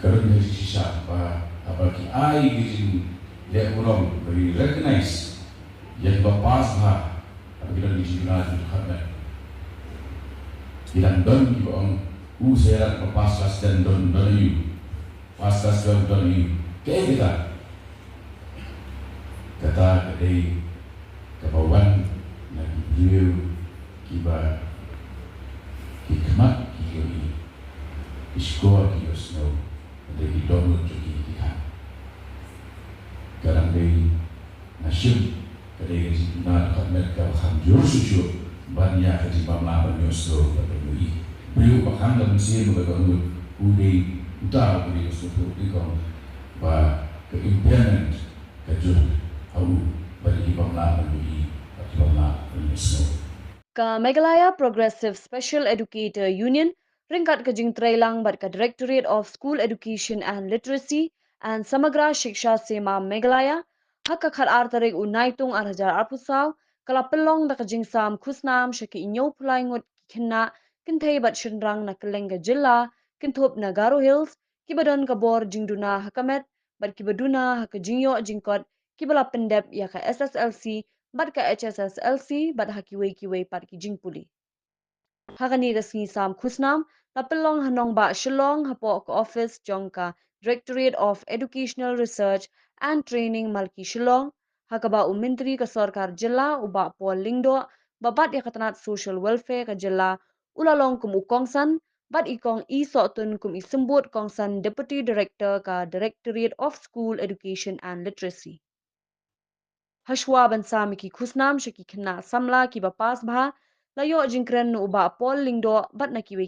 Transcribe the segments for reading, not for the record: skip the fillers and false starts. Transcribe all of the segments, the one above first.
kerana sisa bagi ai gijin dia urang bagi recognize yang bapas ha apabila dijina dkhot ilang don yung userat bapas las dan don yu pas las don yu kaya kata kedai kabawan lagi briew kiba peitkhmat kiyo isko kiyo snow dari dono jogi kham garang dei nasyum kadai jingduna dkhot kham jurushu banyak di bawah banyoslo bagi briew kham dan sih bagi udai utara bagi suatu ikon ba keimpanan kejut au bagi bawah bagi banyoslo. Ka Meghalaya Progressive Special Educator Union ringkat ke Jingtrailang bat ka Directorate of School Education and Literacy and Samagra Shiksha Sema Meghalaya hak ka khar tarik unaitung 2020 kala pelong da ka jingsam khusnam shaki inyo pulai ngot khinna kinthei bat shinrang na kelenga jilla kinthop na Garo Hills kibadon ka bor jingduna hakamet bat kibaduna hak jingyo jingkot kibala pendep ya ka SSLC bat ka HSSLC bat kiwe pat ki jingpuli. Hakani gasni sam khusnam la pelong hanong ba shillong hapo ka office jongka Directorate of Educational Research and Training Malki Shillong hakaba umintri ka sarkar jilla uba Paul Lingdo babat ya katanat social welfare ka jilla ulalong kum ukongsan bat ikong isotun kum isembut kongsan Deputy Director ka Directorate of School Education and Literacy. Hashwa bansami ki khusnam shaki khna samla ki bapas bha layo jingkren no uba Paul Lingdo bat na kiwe.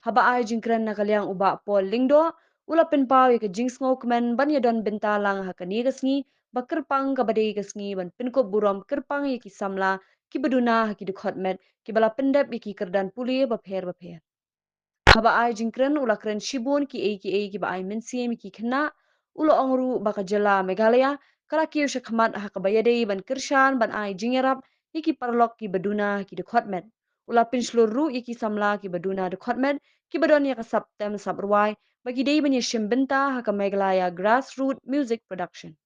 Haba ai jingkren na kalyang uba Paul Lingdo ula pinpaw ka jingsngo kmen ban yadon bentalang hakani gasngi bakirpang ka badai gasngi ban pinko burom kirpang yaki samla ki baduna ki dkhot met ki bala pendep yaki kerdan puli bapher. Haba ai jingkren ula kren shibun ki ba ai mensi ki khna ula ongru baka jela Meghalaya kala kiyo shakmat hakabayade ban kirshan ban ai jingerap iki parlok ki baduna ki dkhot met ula pinsluru iki samla ki baduna dkhot met ki badon ya kasaptem sabrwai bagi dei ban yeshim benta haka Meghalaya grassroots music production.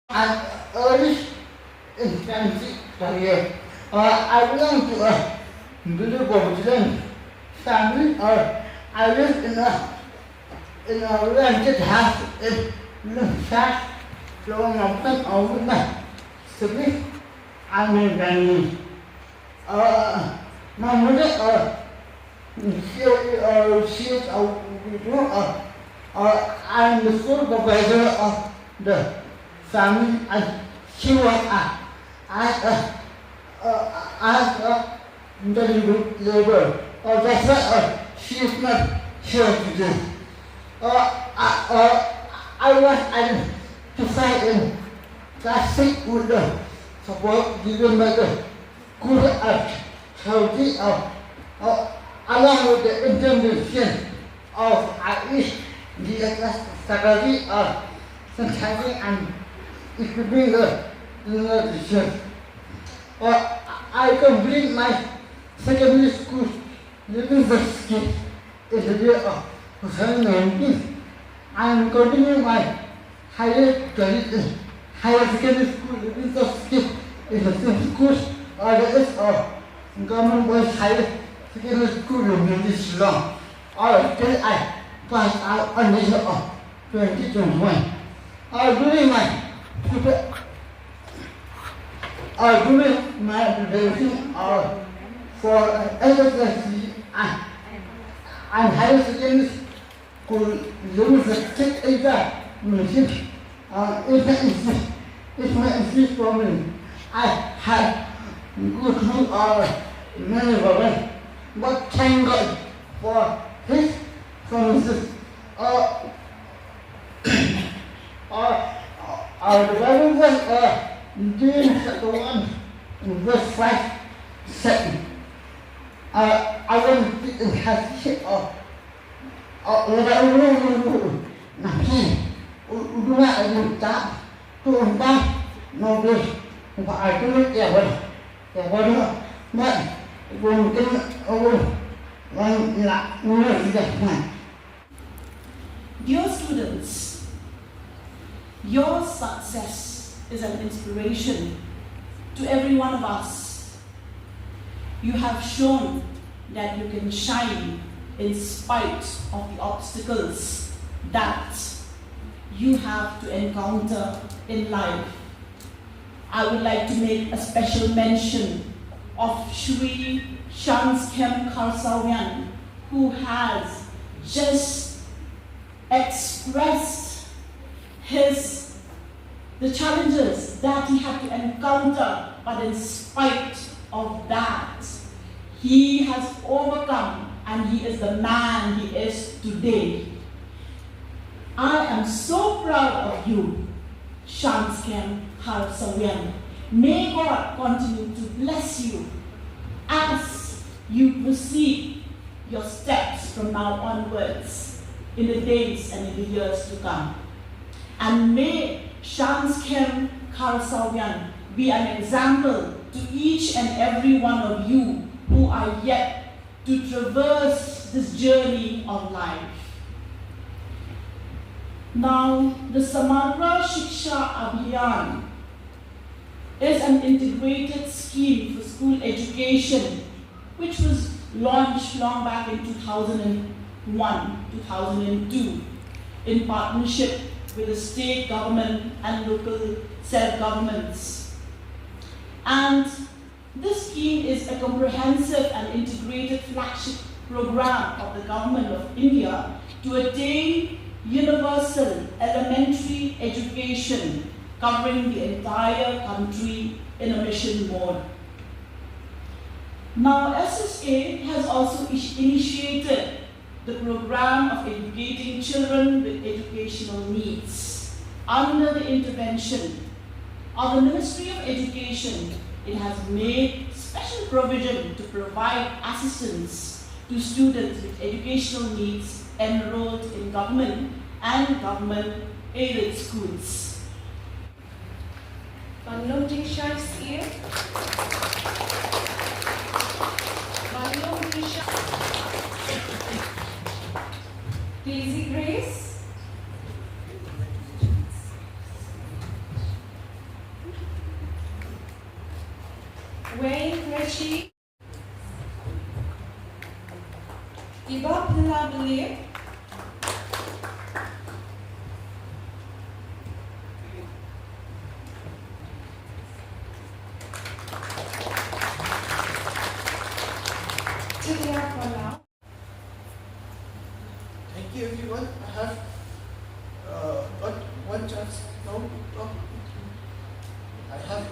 An early infancy career. I belong to a middle Brazilian family. I lived in a rented house in Lumsac, Lower Mountain, over my sibling. I'm a granny. My mother, she is I'm the supervisor of the family, and she was as the labor. That's why she is not here today. I was identified in classic with the support given by the good art healthy along with the intervention of Irish faculty of synthesizing and equipping the nutrition. I completed my secondary school university in the year of 2019. I am continuing my higher secondary school university in the same school there is a government boys higher secondary school in Shillong. Till I passed out on the year of 2021. During my preparation for SSLC and higher secondary school university machine it's my English problem. I had go through many problems, but thank God for His promises. The Bible was James chapter 1 verse 5 7. I want to have shit of duna ada tak tu entah nobles apa itu ya baru mak mungkin orang nak mulai sudah Dear students, your success is an inspiration to every one of us. You have shown that you can shine in spite of the obstacles that you have to encounter in life. I would like to make a special mention of Shri Shanskem Kharsawian, who has just expressed the challenges that he had to encounter, but in spite of that, he has overcome and he is the man he is today. I am so proud of you, Shanskem Kharsawian. May God continue to bless you as you proceed your steps from now onwards in the days and in the years to come. And may Shanskem Kharsawian be an example to each and every one of you who are yet to traverse this journey of life. Now, the Samagra Shiksha Abhiyan is an integrated scheme for school education which was launched long back in 2001, 2002 in partnership with the state government and local self-governments. And this scheme is a comprehensive and integrated flagship program of the Government of India to attain universal elementary education covering the entire country in a mission mode. Now, SSA has also initiated the program of educating children with educational needs. Under the intervention of the Ministry of Education, it has made special provision to provide assistance to students with educational needs enrolled in government and government-aided schools. Manlung Diksha is here. Manlung Diksha. Daisy Grace. Wayne Reggie. Kiba Pilabale. Thank you everyone. I have got one chance now to talk with you. I have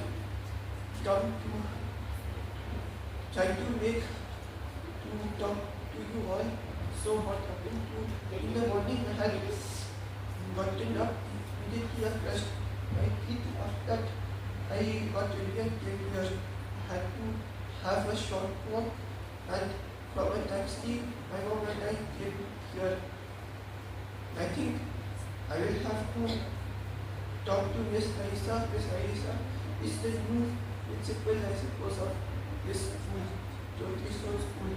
come to try to talk to you all. So what happened in the morning I had gotten up, immediately I brushed my teeth. After that I got ready and came here. I had to have a short walk, and from a taxi my mom and I came here. I think I will have to talk to Miss Aisa. Miss Aisa is the new principal, I suppose, of this school, Jyotisho school.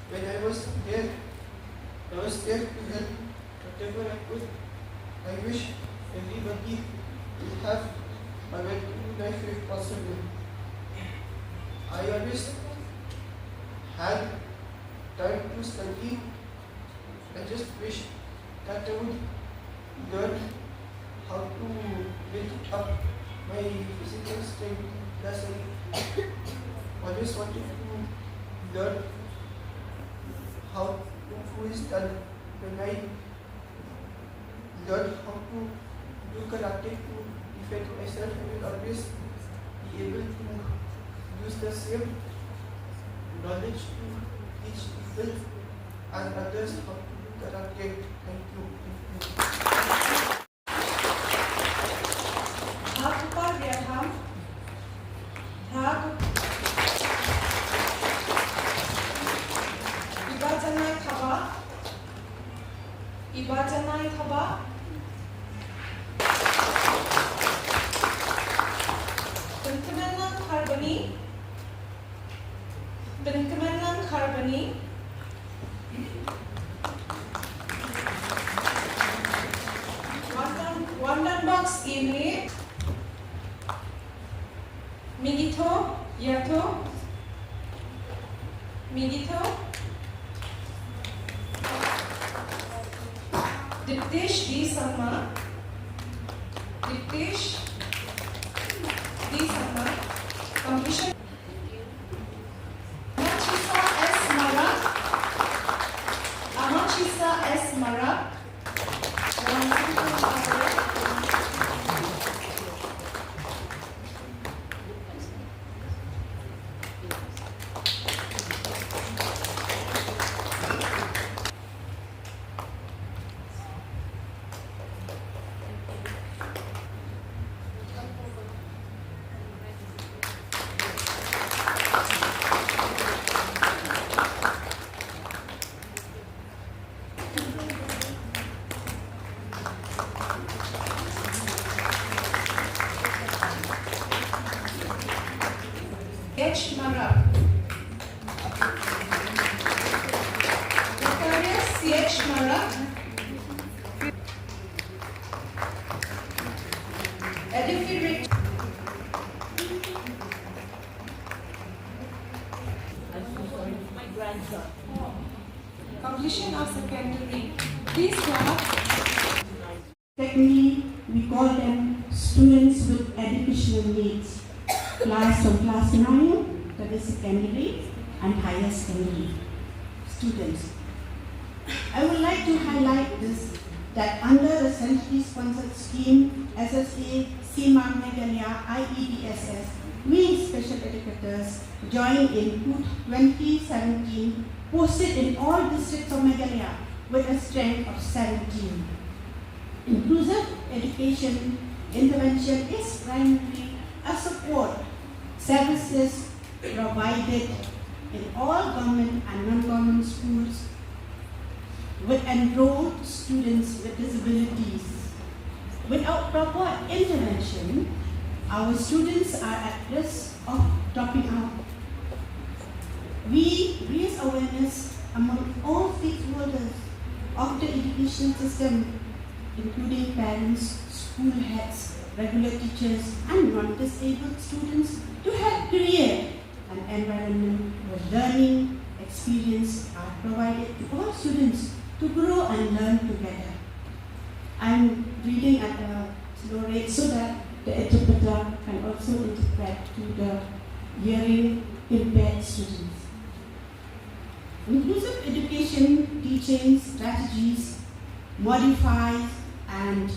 When I was there to help whatever I could. I wish everybody will have a well-to-do life if possible. I always had time to study. I just wish that I would learn how to build up my physical strength. Thus, I always wanted to learn how Kung Fu is done. When I learn how to do karate to defend myself, I will always be able to use the same knowledge to teach people and others how to do karate. Thank you. Ibajanai Khaba. Benkemenan Kharbani. Simri, Migito, Yato, Migito, Diptish Di Sama, Diptish Di Sama, completion. Amachisa S. Mara, Amachisa S. Mara, H. Mara, Victoria C. H. Mara, Edifi Rich, completion of secondary. Please clap. Technically, we call them students with educational needs. Class from class 9, that is secondary, and higher secondary students. I would like to highlight this, that under the centrally sponsored scheme, SSA, CMA Meghalaya, IEDSS, we special educators joined in 2017, posted in all districts of Meghalaya with a strength of 17. Inclusive education intervention is primarily a support services provided in all government and non-government schools with enrolled students with disabilities. Without proper intervention, our students are at risk of dropping out. We raise awareness among all stakeholders of the education system, including parents, school heads, regular teachers, and non-disabled students, to help create an environment where learning experience are provided to all students to grow and learn together. I'm reading at a slow rate so that the interpreter can also interpret to the hearing impaired students. Inclusive education teaching strategies modifies and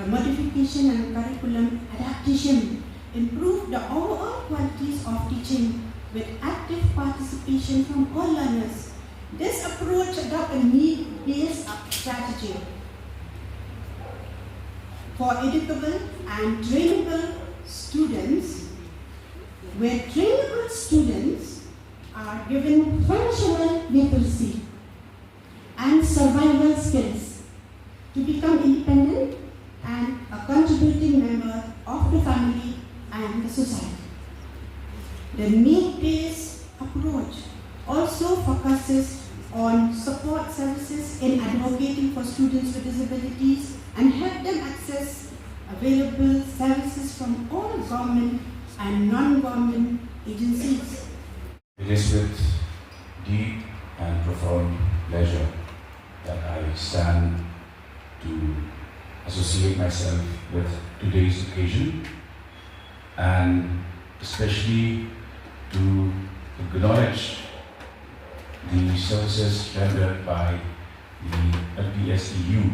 modification and curriculum adaptation improve the overall qualities of teaching with active participation from all learners. This approach adopts a need-based strategy for educable and trainable students, where trainable students are given functional literacy and survival skills to become independent and a contributing member of the family and the society. The need-based approach also focuses on support services in advocating for students with disabilities and help them access available services from all government and non-government agencies. It is with deep and profound pleasure that I stand to associate myself with today's occasion, and especially to acknowledge the services rendered by the LPSEU,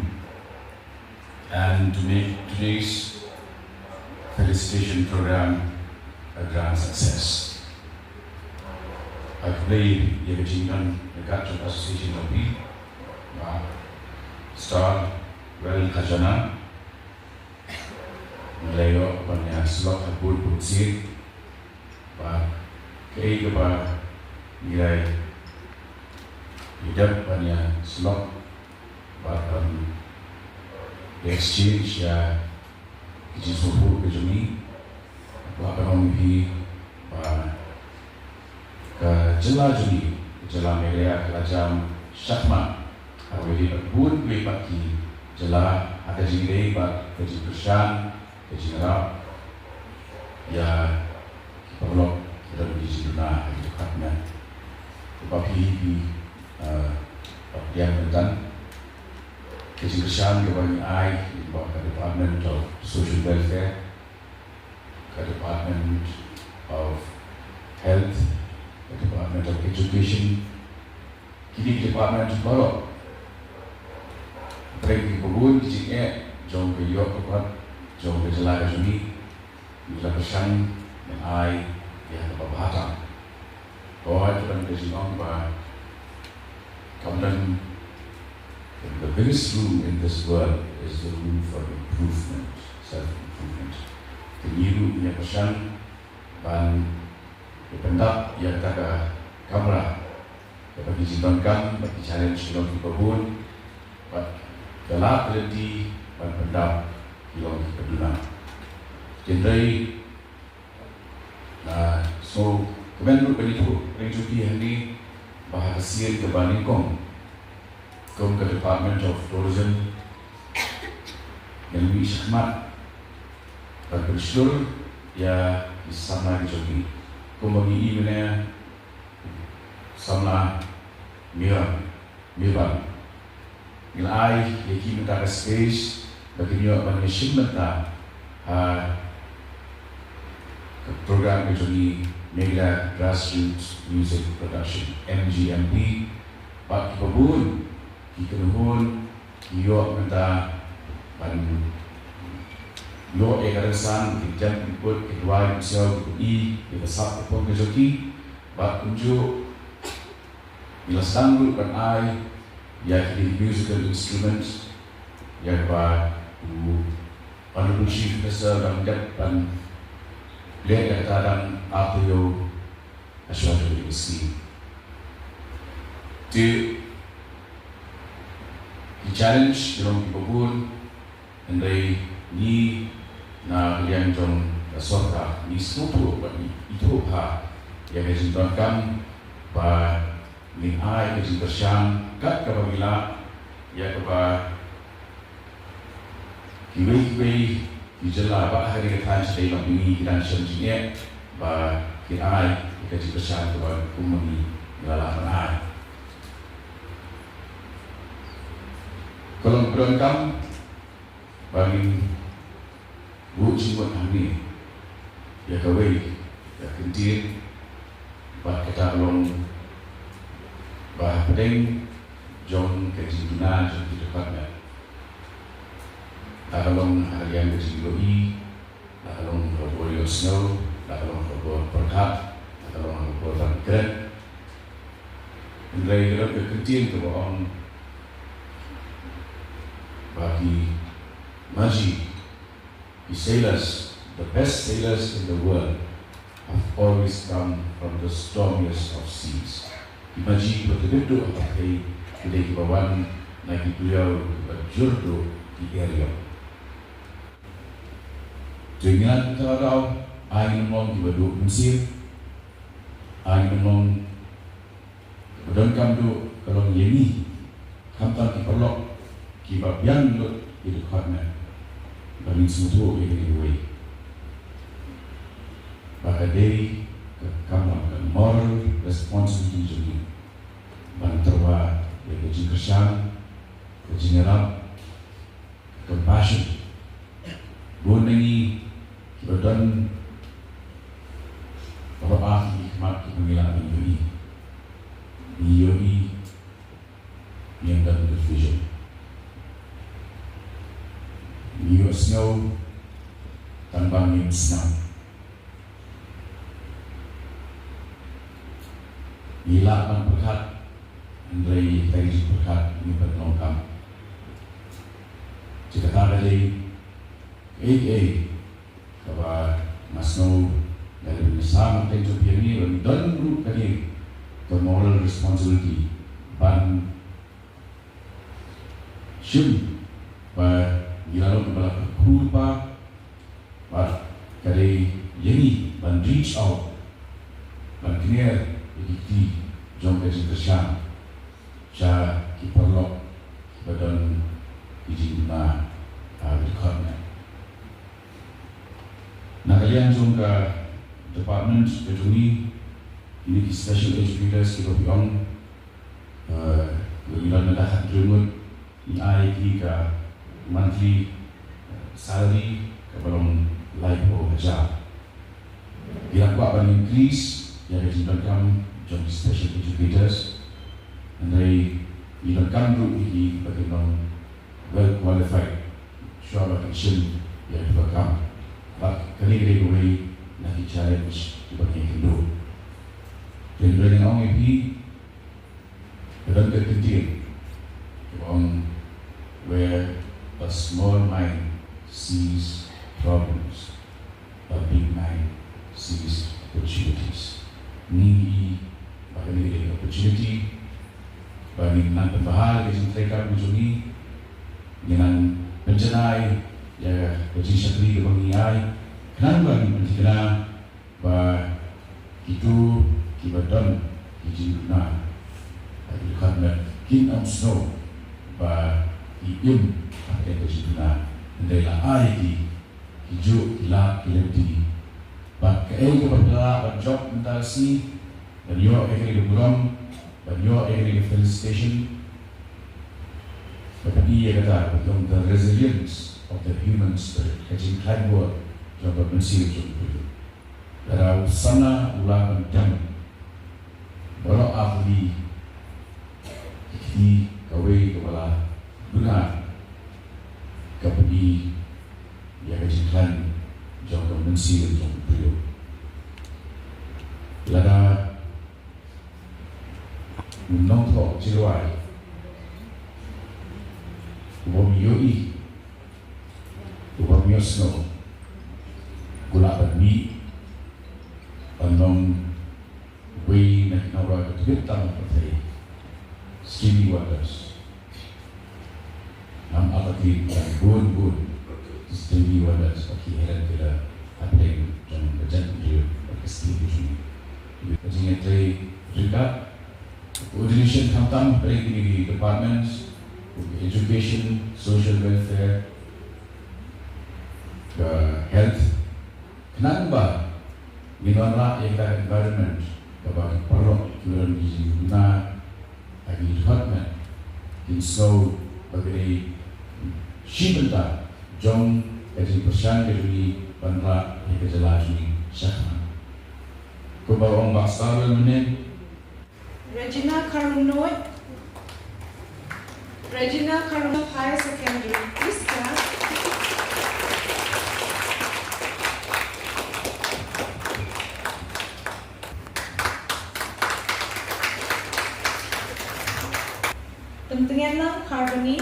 and to make today's felicitation program a grand success. I played the jingduna, the Cultural Association of the Star, well, Kajana, Leo, Banya, Slot, Abul, Butsir, Kiba, Mirai, Hidap, Banya, Slot, the exchange, which is for both Kajami, Bakamhi, Jela Juni, Jela Merea, Kalajam, Shakma, Awali, Bun, Paki, Jela, ada jingdei, Bak, Kaji Pershan, ke jingduna ya perlu kita di jingduna dkhotnya bagi yang tentang kesimpulan yang ai di Department of Social Welfare, ke Department of Health, ke Department of Education, kini Department of Baru. Pergi kebun di sini, jom ke yok kuat, jom ke jalan ke sini, bila pesan dan ai yang dapat bahasa. Kau itu kan kesimpulan bahawa kemudian the biggest room in this world is the room for improvement, self-improvement. Keniru punya pesan dan pendak yang kata kamera bagi jingduna bagi challenge dalam kebun, dalam berhenti dan pendak dalam keduna. Jadi, so kemudian begitu renjuki hari bahagia kebanding kom ke Department of Tourism yang lebih peitkhmat dan bersyukur ya sama di sini. Kemudian ini sama mirang. Nilai yang kita space bagi dia bagi simenta program ini Mega Grassroots Music Production MGMP. Bagi kebun Kikenuhun, iyo minta ban yo ekarasan kijam ikut kedua insya i besar pun kejoki bak kunju bila sanggup kan ai ya di musical instruments ya ba panusi besar dan depan lihat kadang apa yo asal dari sini di challenge dalam kebun andai ni na yang jom sorta ni suatu bagi itu ha yang dijinkan ba ni ai dijinkan kat kabila ya kaba kibai dijela ba hari kita sedai ini dan sejenis ba ki ai dijinkan kaba kumuni dalam ai. Kalau berangkam bagi wujud kami ya kawai ya kentir bah kita belum bah pedeng jom ke jingduna jom di dekatnya dalam harian ke jingdoi dalam berboleh snow dalam berboleh perkat dalam berboleh keren mulai dalam ke kentir ke bawang bagi Maji, the sailors, the best sailors in the world, have always come from the stormiest of seas. Maji betul-betul pakai kedai kibawan lagi beliau berjurdo di area. Dengan kalau air menolong di baduk Mesir, air menolong berdengkam tu kalau yeni, kampan diperlok kiba yang lo dkhotnya bagi semua ini dua. Bahkan dari kekampan moral responsibility jadi bantuan bagi jingkesan, kejeneral, compassion. Bukan ini badan berapa hikmat pemilihan ini, yang dalam vision. New snow tanpa new snow. Bila akan berkat, Andrei tadi berkat ini berlengkap. Jika tak ada bahwa masno dari Islam dan Jepang ini dan group tadi the moral responsibility ban shuh Gilalu kepala kulpa kali ini ban reach out ban clear di jom kesimpulan saya kiperlok badan jingduna dkhotnya kalian jom ke department kejuni ini special educators kita bilang ilan mendahat jumut ni ai ke monthly salary ke belum life o kerja dia kuat ban increase ya kejimpan jom special educators and they ilan group ini bagaimana well qualified sure action ya kham but kali away nak challenge di bagian kedua dan dengan orang ini dalam kecil on where a small mind sees problems a big mind sees opportunities ni bagi opportunity bagi nan pembahal di mereka begini dengan penjenai ya bagi syakri bagi ai kenapa bagi penjenai bah itu kiba jingduna dkhot kin am snow ba iim pakai jingduna ndela ai hijau kilap kilati ba kae ko ba job ndasi dan yo ekri buram dan yo ekri felicitation but dia kata tentang the resilience of the human spirit kecil work coba mensir itu darah sana ulah dan baru ahli di kawai kepala benar kepada yang kecilkan jauh mensir jauh beliau lada menonton jiwai wamioi wamiosno gula bermi andong way nak nawar ketang pakai skinny waters nam alati yang bun skinny waters pakai heran kita apa yang jangan berjalan dia pakai skinny ini jadi tadi juga coordination kham beri di departments education social welfare health kenapa minora environment bagi perlu turun di jingduna bagi dkhot in so bagi shibenta jom jadi persian dari bandra yang kejelas ni shuh ko bawang basal menen Regina Karunoy Higher Secondary. Please clap. Tentunya Harmony.